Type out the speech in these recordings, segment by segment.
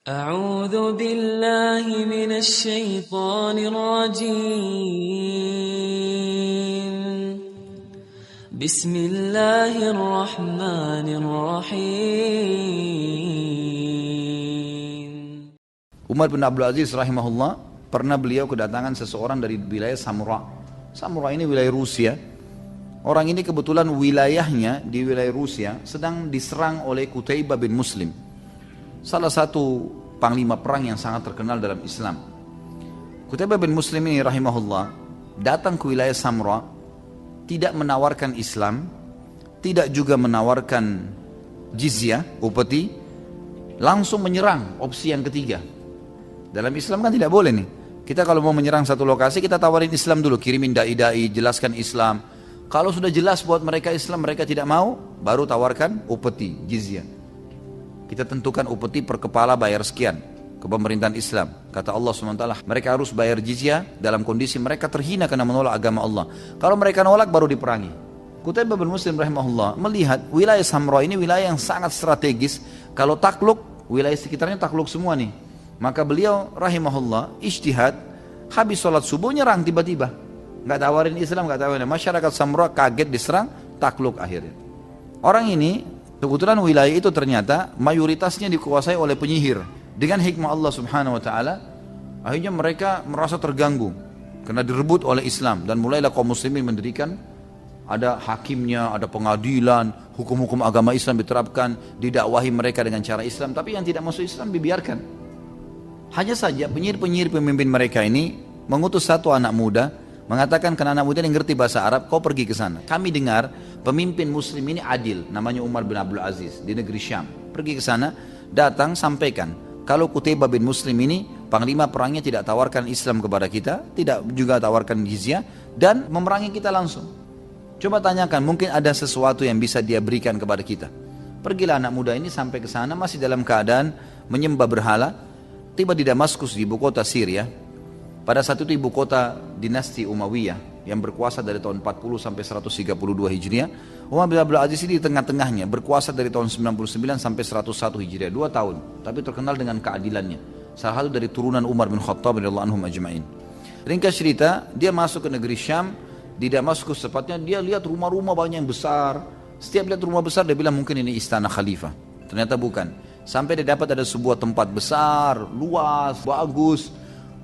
أعوذ بالله من الشيطان الرجيم بسم الله الرحمن الرحيم. Umar bin Abdul Aziz rahimahullah, pernah beliau kedatangan seseorang dari wilayah Samura. Samura ini wilayah Rusia. Orang ini kebetulan wilayahnya di wilayah Rusia sedang diserang oleh Qutaibah bin Muslim, salah satu panglima perang yang sangat terkenal dalam Islam. Qutaibah bin Muslim ini rahimahullah datang ke wilayah Samura, tidak menawarkan Islam, tidak juga menawarkan jizyah, upeti, langsung menyerang. Opsi yang ketiga. Dalam Islam kan tidak boleh nih. Kita kalau mau menyerang satu lokasi, kita tawarin Islam dulu, kirimin dai-dai, jelaskan Islam. Kalau sudah jelas buat mereka Islam, mereka tidak mau, baru tawarkan upeti, jizyah. Kita tentukan upeti per kepala bayar sekian ke pemerintahan Islam. Kata Allah SWT, mereka harus bayar jizyah dalam kondisi mereka terhina karena menolak agama Allah. Kalau mereka nolak, baru diperangi. Qutaibah bin Muslim rahimahullah melihat wilayah Samra ini wilayah yang sangat strategis. Kalau takluk, wilayah sekitarnya takluk semua nih. Maka beliau rahimahullah ijtihad, habis sholat subuh nyerang tiba-tiba. Nggak tawarin Islam, nggak tawarin. Masyarakat Samra kaget diserang, takluk akhirnya. Orang ini, kebetulan wilayah itu ternyata mayoritasnya dikuasai oleh penyihir. Dengan hikmah Allah subhanahu wa ta'ala, akhirnya mereka merasa terganggu karena direbut oleh Islam. Dan mulailah kaum muslimin mendirikan, ada hakimnya, ada pengadilan, hukum-hukum agama Islam diterapkan, didakwahi mereka dengan cara Islam. Tapi yang tidak masuk Islam dibiarkan. Hanya saja penyihir-penyihir pemimpin mereka ini mengutus satu anak muda, mengatakan ke anak muda yang ngerti bahasa Arab, kau pergi ke sana. Kami dengar pemimpin muslim ini adil, namanya Umar bin Abdul Aziz di negeri Syam. Pergi ke sana, datang sampaikan, kalau Qutaibah bin Muslim ini panglima perangnya tidak tawarkan Islam kepada kita, tidak juga tawarkan jizyah, dan memerangi kita langsung. Coba tanyakan, mungkin ada sesuatu yang bisa dia berikan kepada kita. Pergilah anak muda ini sampai ke sana, masih dalam keadaan menyembah berhala. Tiba di Damaskus, di ibu kota Syria. Pada saat itu ibu kota dinasti Umayyah yang berkuasa dari tahun 40 sampai 132 Hijriah. Umar bin Abdul Aziz ini di tengah-tengahnya, berkuasa dari tahun 99 sampai 101 Hijriah, 2 tahun. Tapi terkenal dengan keadilannya. Salah satu dari turunan Umar bin Khattab radhiyallahu anhum ajma'in. Ringkas cerita, dia masuk ke negeri Syam, di Damaskus tepatnya, dia lihat rumah-rumah banyak yang besar. Setiap lihat rumah besar dia bilang mungkin ini istana khalifah. Ternyata bukan. Sampai dia dapat ada sebuah tempat besar, luas, bagus,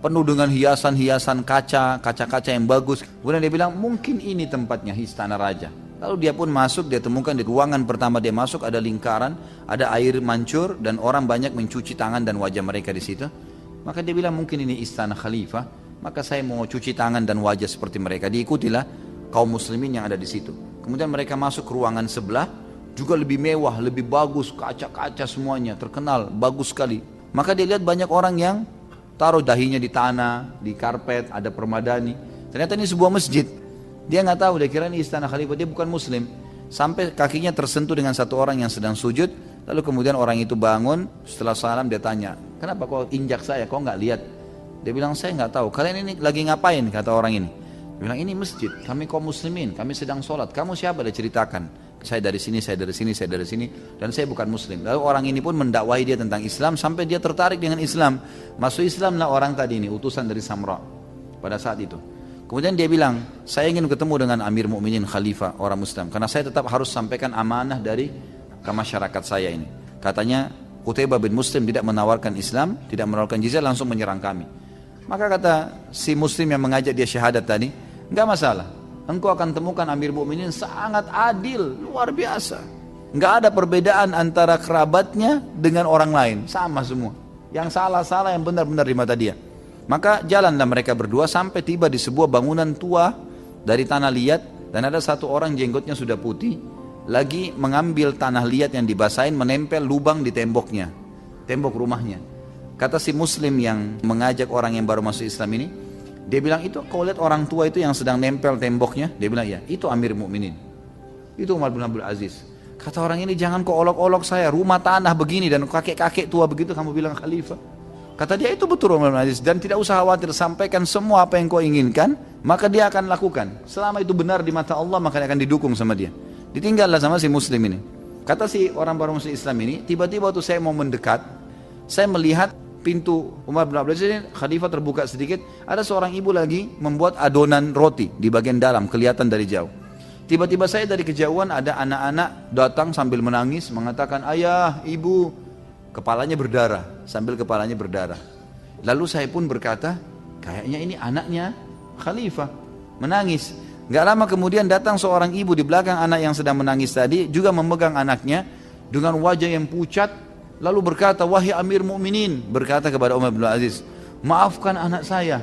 penuh dengan hiasan-hiasan kaca-kaca yang bagus. Kemudian dia bilang mungkin ini tempatnya istana raja. Lalu dia pun masuk, dia temukan di ruangan pertama dia masuk ada lingkaran, ada air mancur dan orang banyak mencuci tangan dan wajah mereka di situ. Maka dia bilang mungkin ini istana khalifah, maka saya mau cuci tangan dan wajah seperti mereka. Diikutilah kaum muslimin yang ada di situ. Kemudian mereka masuk ke ruangan sebelah, juga lebih mewah, lebih bagus, kaca-kaca semuanya, terkenal, bagus sekali. Maka dia lihat banyak orang yang taruh dahinya di tanah, di karpet, ada permadani. Ternyata ini sebuah masjid. Dia nggak tahu, dia kira ini istana khalifah, dia bukan muslim. Sampai kakinya tersentuh dengan satu orang yang sedang sujud, lalu kemudian orang itu bangun, setelah salam dia tanya, kenapa kau injak saya, kau nggak lihat? Dia bilang, saya nggak tahu, kalian ini lagi ngapain, kata orang ini. Dia bilang, ini masjid, kami kaum muslimin, kami sedang sholat, kamu siapa? Dia ceritakan. Saya dari sini, saya dari sini, saya dari sini, dan saya bukan muslim. Lalu orang ini pun mendakwahi dia tentang Islam sampai dia tertarik dengan Islam. Masuk Islamlah orang tadi ini, utusan dari Samra pada saat itu. Kemudian dia bilang, saya ingin ketemu dengan Amir Mukminin Khalifah orang Muslim, karena saya tetap harus sampaikan amanah dari ke masyarakat saya ini. Katanya Qutaibah bin Muslim tidak menawarkan Islam, tidak menawarkan jizyah, langsung menyerang kami. Maka kata si Muslim yang mengajak dia syahadat tadi, enggak masalah. Engkau akan temukan Amir Mukminin sangat adil, luar biasa. Enggak ada perbedaan antara kerabatnya dengan orang lain, sama semua. Yang salah-salah, yang benar-benar di mata dia. Maka jalanlah mereka berdua sampai tiba di sebuah bangunan tua dari tanah liat, dan ada satu orang jenggotnya sudah putih, lagi mengambil tanah liat yang dibasahin, menempel lubang di temboknya, tembok rumahnya. Kata si Muslim yang mengajak orang yang baru masuk Islam ini, dia bilang, itu kau lihat orang tua itu yang sedang nempel temboknya? Dia bilang, ya, itu Amir Mukminin. Itu Umar bin Abdul Aziz. Kata orang ini, jangan kau olok-olok saya, rumah tanah begini dan kakek-kakek tua begitu kamu bilang khalifah. Kata dia, itu betul Umar bin Abdul Aziz, dan tidak usah khawatir, sampaikan semua apa yang kau inginkan, maka dia akan lakukan. Selama itu benar di mata Allah, maka dia akan didukung sama dia. Ditinggallah sama si Muslim ini. Kata si orang baru masuk Islam ini, tiba-tiba waktu saya mau mendekat, saya melihat pintu Umar bin Abdul Aziz ini, khalifah terbuka sedikit, ada seorang ibu lagi membuat adonan roti di bagian dalam, kelihatan dari jauh. Tiba-tiba saya dari kejauhan ada anak-anak datang sambil menangis, mengatakan, ayah, ibu, kepalanya berdarah, sambil kepalanya berdarah. Lalu saya pun berkata, kayaknya ini anaknya khalifah, menangis. Gak lama kemudian datang seorang ibu di belakang anak yang sedang menangis tadi, juga memegang anaknya dengan wajah yang pucat, lalu berkata, wahai Amir Mukminin, berkata kepada Umar bin Aziz, maafkan anak saya.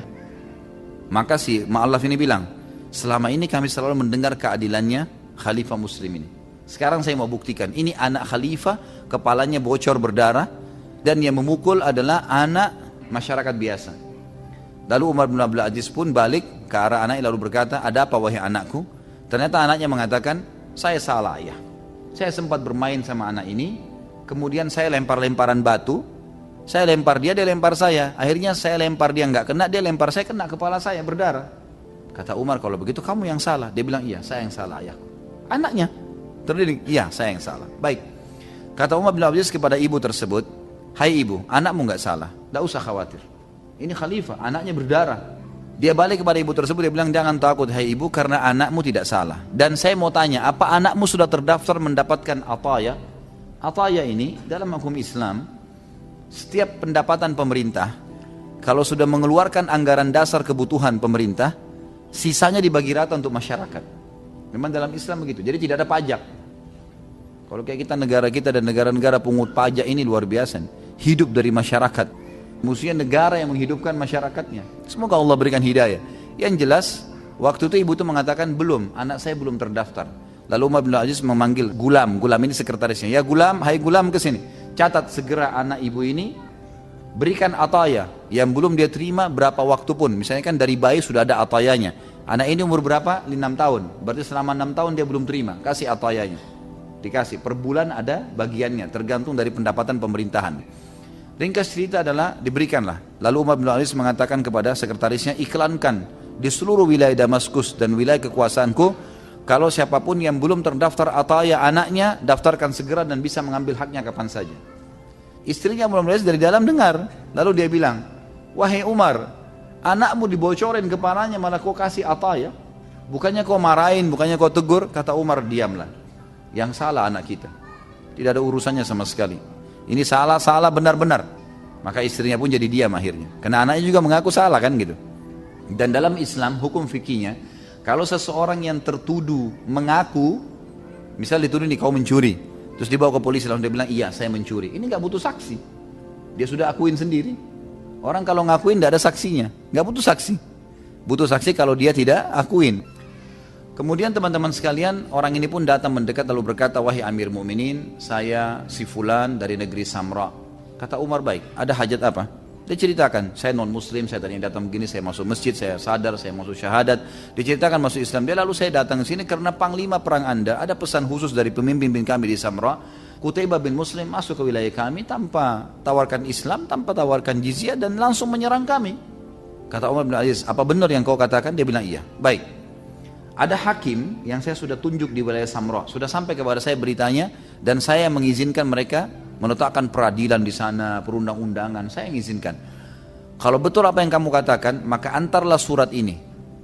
Maka si Ma'allaf ini bilang, selama ini kami selalu mendengar keadilannya khalifah muslim ini. Sekarang saya mau buktikan, ini anak khalifah, kepalanya bocor berdarah, dan yang memukul adalah anak masyarakat biasa. Lalu Umar bin Abdul Aziz pun balik ke arah anaknya lalu berkata, ada apa wahai anakku? Ternyata anaknya mengatakan, saya salah ayah. Saya sempat bermain sama anak ini, kemudian saya lempar-lemparan batu, saya lempar dia, dia lempar saya. Akhirnya saya lempar dia nggak kena, dia lempar saya, kena kepala saya, berdarah. Kata Umar, kalau begitu kamu yang salah. Dia bilang, iya saya yang salah ayahku. Anaknya terdiri, iya saya yang salah. Baik. Kata Umar bin Abdul Aziz kepada ibu tersebut, hai ibu, anakmu nggak salah, nggak usah khawatir. Ini khalifah, anaknya berdarah. Dia balik kepada ibu tersebut, dia bilang, jangan takut hai ibu, karena anakmu tidak salah. Dan saya mau tanya, apa anakmu sudah terdaftar mendapatkan ataya? Ataya ini dalam hukum Islam, setiap pendapatan pemerintah, kalau sudah mengeluarkan anggaran dasar kebutuhan pemerintah, sisanya dibagi rata untuk masyarakat. Memang dalam Islam begitu, jadi tidak ada pajak. Kalau kayak kita, negara kita dan negara-negara pungut pajak ini luar biasa, hidup dari masyarakat. Mestinya negara yang menghidupkan masyarakatnya. Semoga Allah berikan hidayah. Yang jelas, waktu itu ibu itu mengatakan, belum, anak saya belum terdaftar. Lalu Umar bin Aziz memanggil Gulam, Gulam ini sekretarisnya. Ya Gulam, hai Gulam ke sini. Catat segera anak ibu ini, berikan ataya yang belum dia terima berapa waktu pun. Misalnya kan dari bayi sudah ada atayanya. Anak ini umur berapa? 6 tahun. Berarti selama 6 tahun dia belum terima, kasih atayanya. Dikasih, per bulan ada bagiannya, tergantung dari pendapatan pemerintahan. Ringkas cerita adalah diberikanlah. Lalu Umar bin Aziz mengatakan kepada sekretarisnya, iklankan di seluruh wilayah Damaskus dan wilayah kekuasaanku, kalau siapapun yang belum terdaftar ataya anaknya, daftarkan segera dan bisa mengambil haknya kapan saja. Istrinya Umar bin Aziz dari dalam dengar, lalu dia bilang, wahai Umar, anakmu dibocorin kepalanya malah kau kasih ataya, bukannya kau marahin, bukannya kau tegur. Kata Umar, diamlah, yang salah anak kita, tidak ada urusannya sama sekali. Ini salah benar-benar. Maka istrinya pun jadi diam akhirnya. Karena anaknya juga mengaku salah kan gitu. Dan dalam Islam hukum fikihnya, kalau seseorang yang tertuduh mengaku, misal dituduh nih kau mencuri, terus dibawa ke polisi lalu dia bilang iya saya mencuri. Ini nggak butuh saksi. Dia sudah akuin sendiri. Orang kalau ngakuin tidak ada saksinya, nggak butuh saksi. Butuh saksi kalau dia tidak akuin. Kemudian teman-teman sekalian, orang ini pun datang mendekat lalu berkata, wahai Amir Mukminin, saya si fulan dari negeri Samra. Kata Umar, baik, ada hajat apa? Dia ceritakan, saya non muslim, saya tadinya datang begini, saya masuk masjid, saya sadar, saya masuk syahadat. Diceritakan masuk Islam. Dia lalu saya datang ke sini karena panglima perang Anda ada pesan khusus dari pemimpin kami di Samra. Qutaibah bin Muslim masuk ke wilayah kami tanpa tawarkan Islam, tanpa tawarkan jizyah dan langsung menyerang kami. Kata Umar bin Aziz, apa benar yang kau katakan? Dia bilang iya. Baik. Ada hakim yang saya sudah tunjuk di wilayah Samra, sudah sampai kepada saya beritanya, dan saya mengizinkan mereka meletakkan peradilan di sana, perundang-undangan, saya mengizinkan. Kalau betul apa yang kamu katakan, maka antarlah surat ini.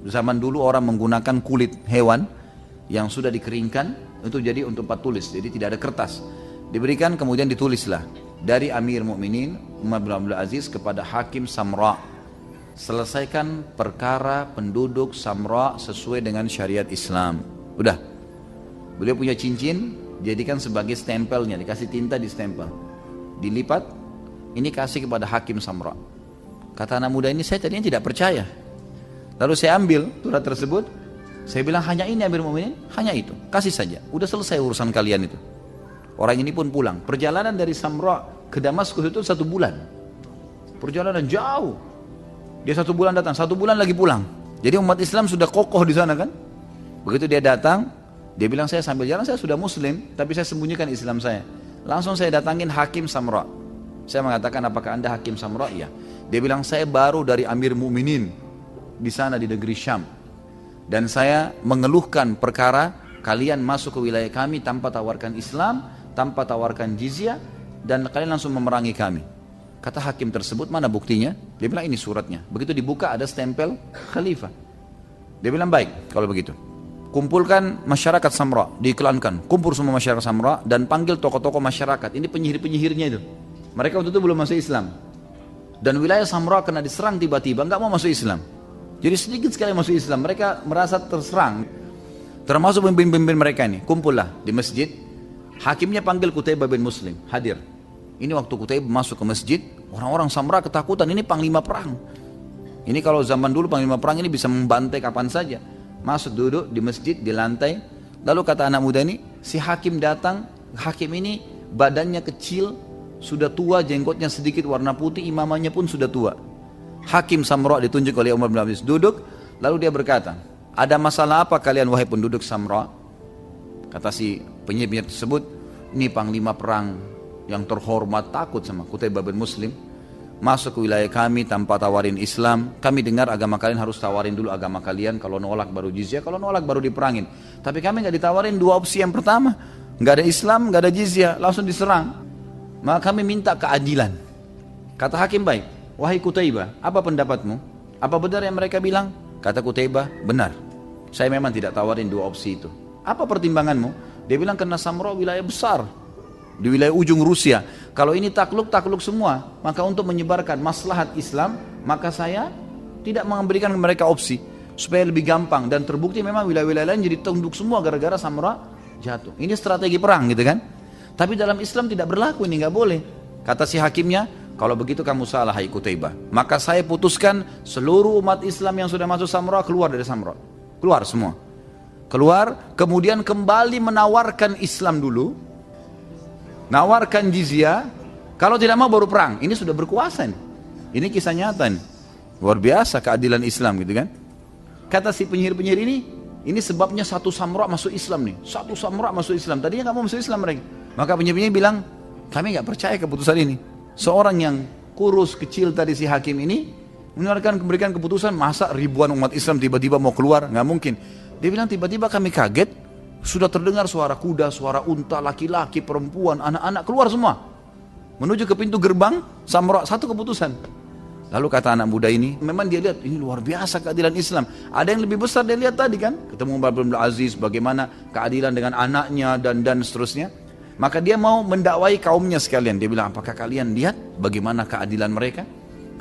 Zaman dulu orang menggunakan kulit hewan yang sudah dikeringkan untuk jadi untuk tempat tulis, jadi tidak ada kertas. Diberikan kemudian ditulislah dari Amir Mukminin Umar bin Abdul Aziz kepada Hakim Samra. Selesaikan perkara penduduk Samra sesuai dengan syariat Islam. Udah. Beliau punya cincin, jadikan sebagai stempelnya, dikasih tinta di stempel. Dilipat, ini kasih kepada Hakim Samra. Kata anak muda ini, saya tadinya tidak percaya. Lalu saya ambil surat tersebut, saya bilang hanya ini Amir Mukminin, hanya itu, kasih saja. Udah selesai urusan kalian itu. Orang ini pun pulang. Perjalanan dari Samra ke Damaskus itu 1 bulan. Perjalanan jauh. Dia 1 bulan datang, 1 bulan lagi pulang. Jadi umat Islam sudah kokoh di sana kan. Begitu dia datang, dia bilang saya sambil jalan saya sudah muslim, tapi saya sembunyikan Islam saya. Langsung saya datangin Hakim Samra. Saya mengatakan apakah anda Hakim Samra? Iya. Dia bilang saya baru dari Amir Mukminin di sana di negeri Syam. Dan saya mengeluhkan perkara kalian masuk ke wilayah kami tanpa tawarkan Islam, tanpa tawarkan jizyah, dan kalian langsung memerangi kami. Kata hakim tersebut, mana buktinya? Dia bilang ini suratnya. Begitu dibuka ada stempel khalifah. Dia bilang baik kalau begitu. Kumpulkan masyarakat Samra, diiklankan. Kumpul semua masyarakat Samra dan panggil tokoh-tokoh masyarakat. Ini penyihir-penyihirnya itu. Mereka waktu itu belum masuk Islam. Dan wilayah Samra kena diserang tiba-tiba, nggak mau masuk Islam. Jadi sedikit sekali masuk Islam. Mereka merasa terserang. Termasuk pemimpin-pemimpin mereka ini. Kumpullah di masjid. Hakimnya panggil Qutaibah bin Muslim, hadir. Ini waktu Qutaibah masuk ke masjid, orang-orang Samra ketakutan, ini panglima perang. Ini kalau zaman dulu panglima perang ini bisa membantai kapan saja. Masuk duduk di masjid, di lantai. Lalu kata anak muda ini, si hakim datang. Hakim ini badannya kecil, sudah tua, jenggotnya sedikit warna putih, imamannya pun sudah tua. Hakim Samra ditunjuk oleh Umar bin Abdul Aziz. Duduk, lalu dia berkata, ada masalah apa kalian wahai penduduk Samra? Kata si penyihir tersebut, ini panglima perang yang terhormat takut sama Qutaibah bin Muslim. Masuk ke wilayah kami tanpa tawarin Islam. Kami dengar agama kalian harus tawarin dulu agama kalian. Kalau nolak baru jizyah, kalau nolak baru diperangin. Tapi kami nggak ditawarin dua opsi yang pertama. Nggak ada Islam, nggak ada jizyah, langsung diserang. Maka kami minta keadilan. Kata hakim baik, wahai Qutaibah, apa pendapatmu? Apa benar yang mereka bilang? Kata Qutaibah, benar. Saya memang tidak tawarin dua opsi itu. Apa pertimbanganmu? Dia bilang karena Samra wilayah besar. Di wilayah ujung Rusia. Kalau ini takluk semua. Maka untuk menyebarkan maslahat Islam, maka saya tidak memberikan mereka opsi. Supaya lebih gampang. Dan terbukti memang wilayah-wilayah lain jadi tunduk semua gara-gara Samra jatuh. Ini strategi perang gitu kan. Tapi dalam Islam tidak berlaku, ini nggak boleh. Kata si hakimnya, kalau begitu kamu salah hai Qutaibah. Maka saya putuskan seluruh umat Islam yang sudah masuk Samra keluar dari Samra. Keluar semua. Keluar, kemudian kembali menawarkan Islam dulu. Nawarkan jizyah, kalau tidak mau baru perang. Ini sudah berkuasa nih. Ini kisah nyata nih. Luar biasa keadilan Islam gitu kan. Kata si penyihir-penyihir ini sebabnya satu Samra masuk Islam nih. Satu Samra masuk Islam. Tadinya nggak mau masuk Islam mereka. Maka penyihir-penyihir bilang, kami nggak percaya keputusan ini. Seorang yang kurus kecil tadi si hakim ini memberikan keputusan, masa ribuan umat Islam tiba-tiba mau keluar? Nggak mungkin. Dia bilang tiba-tiba kami kaget. Sudah terdengar suara kuda, suara unta, laki-laki, perempuan, anak-anak keluar semua. Menuju ke pintu gerbang, Samra, satu keputusan. Lalu kata anak muda ini, memang dia lihat, ini luar biasa keadilan Islam. Ada yang lebih besar dia lihat tadi kan. Ketemu Umar bin Abdul Aziz, bagaimana keadilan dengan anaknya dan seterusnya. Maka dia mau mendakwai kaumnya sekalian. Dia bilang, apakah kalian lihat bagaimana keadilan mereka?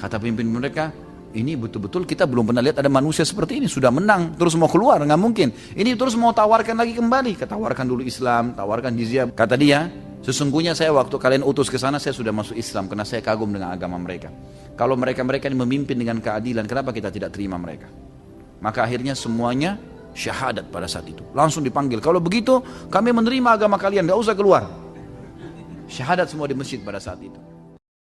Kata pemimpin mereka, ini betul-betul kita belum pernah lihat ada manusia seperti ini. Sudah menang, terus mau keluar, nggak mungkin. Ini terus mau tawarkan lagi kembali. Tawarkan dulu Islam, tawarkan jizyah. Kata dia, sesungguhnya saya waktu kalian utus ke sana, saya sudah masuk Islam. Karena saya kagum dengan agama mereka. Kalau mereka-mereka ini memimpin dengan keadilan, kenapa kita tidak terima mereka? Maka akhirnya semuanya syahadat pada saat itu. Langsung dipanggil, kalau begitu kami menerima agama kalian, nggak usah keluar. Syahadat semua di masjid pada saat itu.